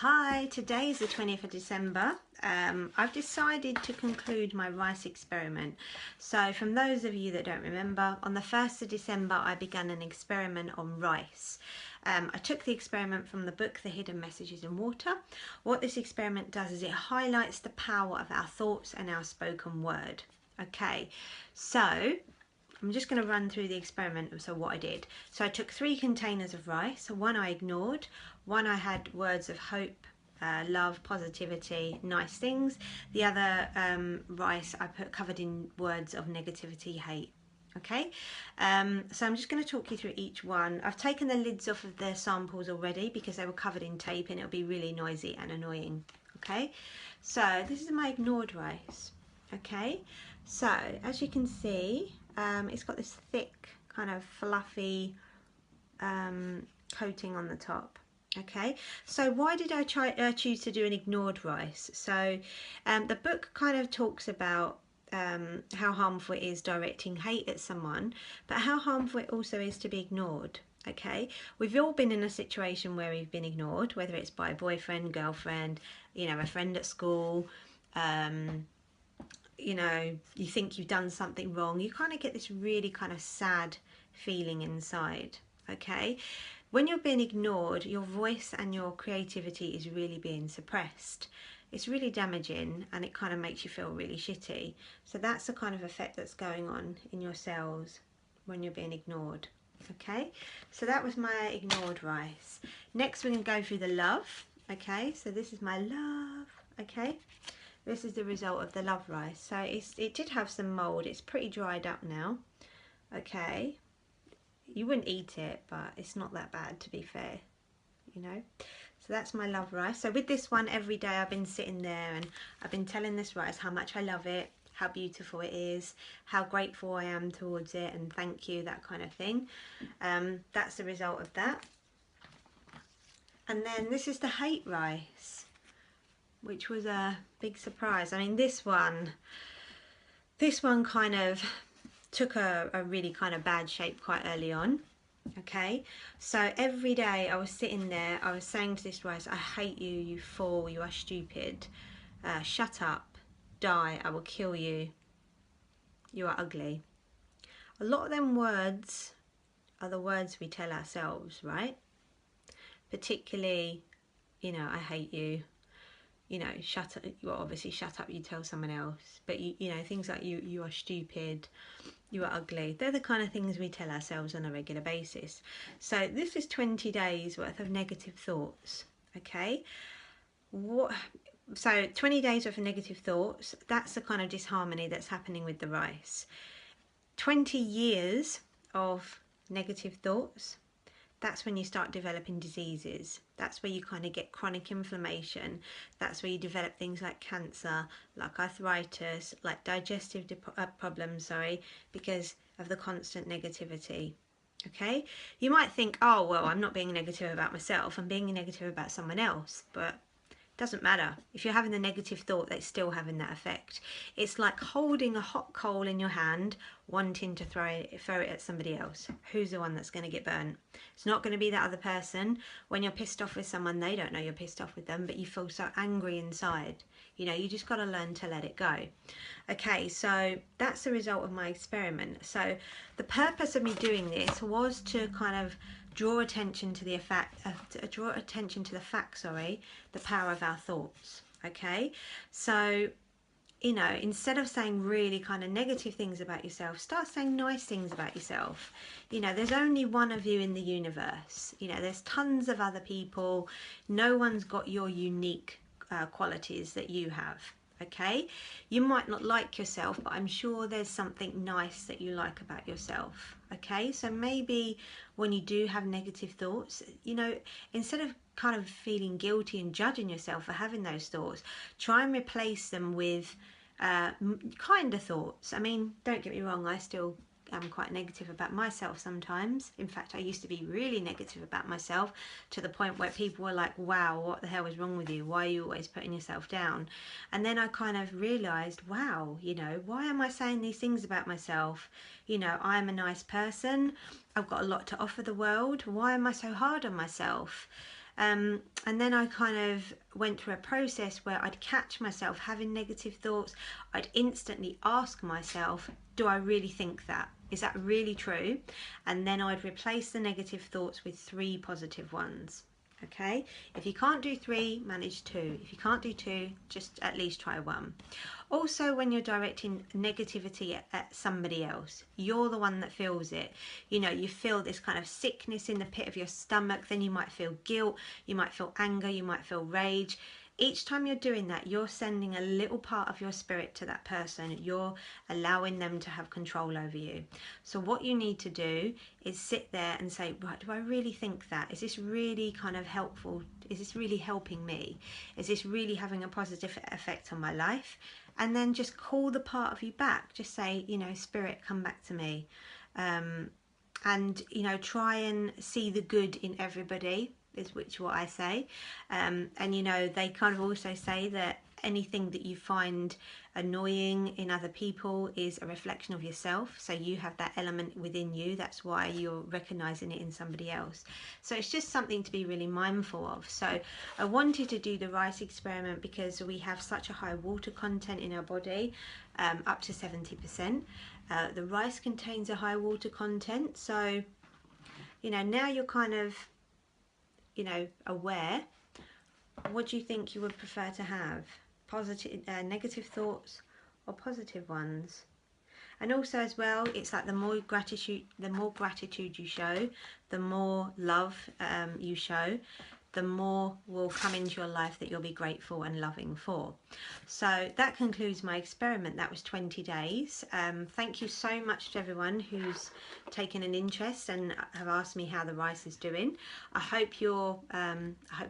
Hi, today is the 20th of December. I've decided to conclude my rice experiment. So from those of you that don't remember, on the 1st of December I began an experiment on rice. I took the experiment from the book The Hidden Messages in Water. What this experiment does is it highlights the power of our thoughts and our spoken word. Okay, so I'm just going to run through the experiment, so what I did. So I took 3 containers of rice, one I ignored, one I had words of hope, love, positivity, nice things. The other rice I covered in words of negativity, hate. Okay, so I'm just going to talk you through each one. I've taken the lids off of the samples already because they were covered in tape and it'll be really noisy and annoying. Okay, so this is my ignored rice. Okay, so as you can see, it's got this thick kind of fluffy coating on the top. Okay, so why did I choose to do an ignored rice? So the book kind of talks about how harmful it is directing hate at someone, but how harmful it also is to be ignored. Okay, we've all been in a situation where we've been ignored, whether it's by a boyfriend, girlfriend, you know, a friend at school, you know, you think you've done something wrong. You kind of get this really kind of sad feeling inside. Okay, when you're being ignored, your voice and your creativity is really being suppressed. It's really damaging and it kind of makes you feel really shitty. So that's the kind of effect that's going on in your cells when you're being ignored. Okay, so that was my ignored rice. Next we're going to go through the love. Okay, so this is my love. Okay, this is the result of the love rice. So it did have some mould. It's pretty dried up now. Okay, you wouldn't eat it, but it's not that bad, to be fair, you know. So that's my love rice. So with this one, every day I've been sitting there and I've been telling this rice how much I love it, how beautiful it is, how grateful I am towards it, and thank you, that kind of thing. That's the result of that. And then this is the hate rice, which was a big surprise. I mean, this one kind of took a really kind of bad shape quite early on. Okay, so every day I was sitting there, I was saying to this rice, I hate you, you fool, you are stupid, shut up, die, I will kill you, you are ugly. A lot of them words are the words we tell ourselves, right? Particularly, you know, I hate you, you know, shut up, well obviously shut up you tell someone else, but you know, things like you are stupid, you are ugly, they're the kind of things we tell ourselves on a regular basis. So this is 20 days worth of negative thoughts. Okay, so 20 days worth of negative thoughts, that's the kind of disharmony that's happening with the rice. 20 years of negative thoughts, that's when you start developing diseases. That's where you kind of get chronic inflammation. That's where you develop things like cancer, like arthritis, like digestive problems, because of the constant negativity. Okay? You might think, oh, well, I'm not being negative about myself, I'm being negative about someone else, but doesn't matter. If you're having the negative thought, that's still having that effect. It's like holding a hot coal in your hand, wanting to throw it at somebody else. Who's the one that's going to get burnt? It's not going to be that other person. When you're pissed off with someone, they don't know you're pissed off with them, but you feel so angry inside. You know, you just got to learn to let it go. Okay, so that's the result of my experiment. So the purpose of me doing this was to kind of draw attention to the fact, the power of our thoughts. Okay, so you know, instead of saying really kind of negative things about yourself, start saying nice things about yourself. You know, there's only one of you in the universe. You know, there's tons of other people. No one's got your unique qualities that you have. Okay, you might not like yourself, but I'm sure there's something nice that you like about yourself. Okay, so maybe when you do have negative thoughts, you know, instead of kind of feeling guilty and judging yourself for having those thoughts, try and replace them with kinder thoughts. I mean, don't get me wrong, I still am quite negative about myself sometimes. In fact, I used to be really negative about myself to the point where people were like, wow, what the hell is wrong with you? Why are you always putting yourself down? And then I kind of realised, wow, you know, why am I saying these things about myself? You know, I'm a nice person. I've got a lot to offer the world. Why am I so hard on myself? And then I kind of went through a process where I'd catch myself having negative thoughts. I'd instantly ask myself, do I really think that? Is that really true? And then I'd replace the negative thoughts with 3 positive ones. Okay, if you can't do 3, manage 2. If you can't do 2, just at least try 1. Also, when you're directing negativity at somebody else, you're the one that feels it. You know, you feel this kind of sickness in the pit of your stomach, then you might feel guilt, you might feel anger, you might feel rage. Each time you're doing that, you're sending a little part of your spirit to that person. You're allowing them to have control over you. So what you need to do is sit there and say, right, do I really think that? Is this really kind of helpful? Is this really helping me? Is this really having a positive effect on my life? And then just call the part of you back. Just say, you know, spirit, come back to me. And, you know, try and see the good in everybody, is what I say. And, you know, they kind of also say that anything that you find annoying in other people is a reflection of yourself. So you have that element within you. That's why you're recognizing it in somebody else. So it's just something to be really mindful of. So I wanted to do the rice experiment because we have such a high water content in our body, up to 70%. The rice contains a high water content. So, you know, now you're kind of, you know, aware. What do you think you would prefer to have? Positive, negative thoughts or positive ones? And also as well, it's like the more gratitude you show, the more love you show, the more will come into your life that you'll be grateful and loving for. So that concludes my experiment. That was 20 days. Thank you so much to everyone who's taken an interest and have asked me how the rice is doing. I hope you're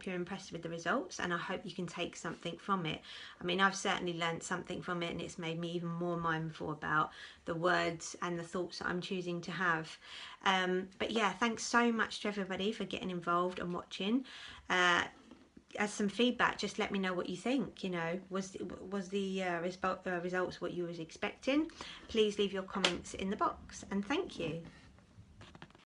impressed with the results, and I hope you can take something from it. I mean, I've certainly learned something from it, and it's made me even more mindful about the words and the thoughts that I'm choosing to have. But yeah, thanks so much to everybody for getting involved and watching. As some feedback, just let me know what you think. You know, was the results what you was expecting? Please leave your comments in the box, and thank you.